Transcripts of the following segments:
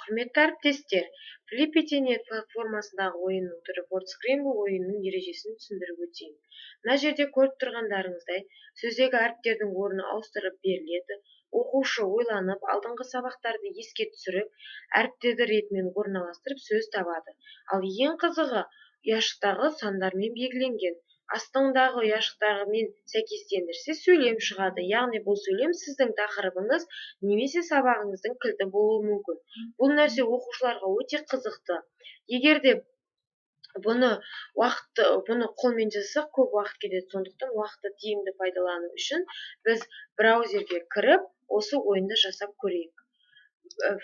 Құрметті әріптестер, Flippity.net платформасындағы ойынның түрі WordScramble ойынның ережесін түсіндіріп өтейін. Мына жерде көріп тұрғандарыңыздай, сөздегі әріптердің орны ауыстырып беріледі. Оқушы ойланып, алдыңғы сабақтарды еске түсіріп, әріптерді ретімен орналастырып сөз табады. Ал ең қызығы, ұяшықтағы сандармен белгіленген. Астыңдағы ұяшықтармен сәйкестендірсе сөйлем шығады. Яғни бұл сөйлем сіздің тақырыбыңыз немесе сабағыңыздың кілті болуы мүмкін. Бұл нәрсе оқушыларға өте қызықты. Егер де бұны қолмен жасасақ көп уақыт кетеді. Сондықтан уақытты тиімді пайдалану үшін біз браузерге кіріп, осы ойынды жасап көрейік.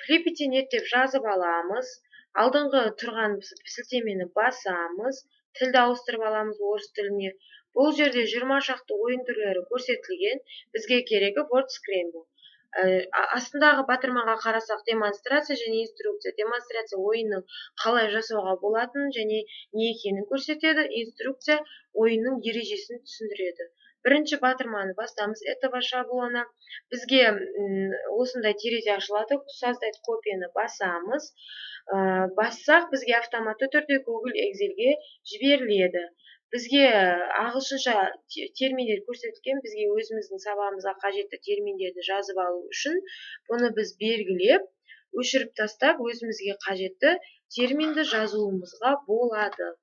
Flippity.net деп жазып аламыз. Алдыңғы тұрған сілтемені басамыз. Тілді ауыстырып аламыз орыс тіліне. Бұл жерде 20 шақты ойын түрлері көрсетілген. Бізге керегі WordScramble. Астындағы батырмаға қарасақ, демонстрация және инструкция. Демонстрация ойынның қалай жасауға болатынын және не екенін көрсетеді. Инструкция ойынның ережесін түсіндіреді. Бірінші батырманы бастамыз. Этого шаблона. Бізге осындай терезе ашылады. Создать копияны басамыз. Бассақ, бізге автоматты түрде Google Excel'ге жіберіледі. Бізге ағылшынша терминдер көрсетілген, бізге өзіміздің сабағымызға қажетті терминдерді жазып алу үшін бұны біз белгілеп, өшіріп тастап, өзімізге қажетті терминді жазуымызға болады.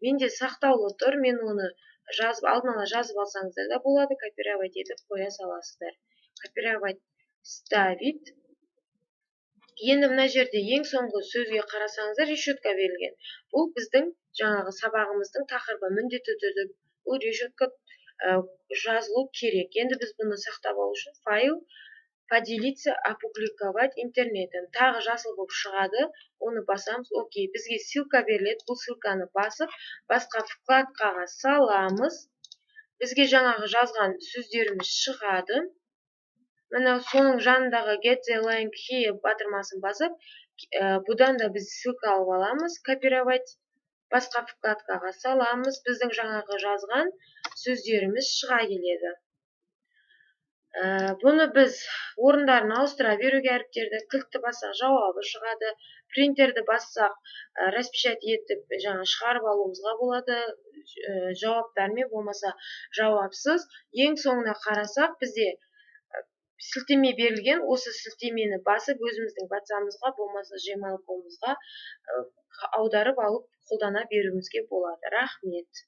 Менде сақтаулы тұр, мен оны алдын ала жазып алсаңыздар да болады, копировать етіп қоя саласыздар. Копировать ставить. Енді мына жерде ең соңғы сөзге қарасаңыздар, решетка берілген. Бұл біздің жаңағы сабағымыздың тақырыбы, міндетті түрде бұл решетка жазылу керек. Енді біз бұны сақтап алу үшін файл, поделиться, опубликовать интернеттен. Тағы жасыл болып шығады, оны басамыз. Окей, бізге ссылка беріледі. Бұл ссылканы басып, басқа вкладкаға саламыз. Бізге жаңағы жазған сөздеріміз шығады. Мына соның жанындағы Get the link here батырмасын басып, бұдан да біз ссылка алып аламыз, копировать, басқа вкладкаға саламыз, біздің жаңағы жазған сөздеріміз шыға келеді. Бұны біз орындарын ауыстыра беруге әріптерді, кілтті бассақ жауабы шығады, принтерді бассақ распечать етіп шығарып алуымызға болады, жауаптармен болмаса жауапсыз. Ең соңына қарасақ, бізде сілтеме берілген, осы сілтемені басып өзіміздің WhatsApp-ымызға, болмаса Gmail-ымызға аударып алып қолдана беруімізге болады. Рахмет.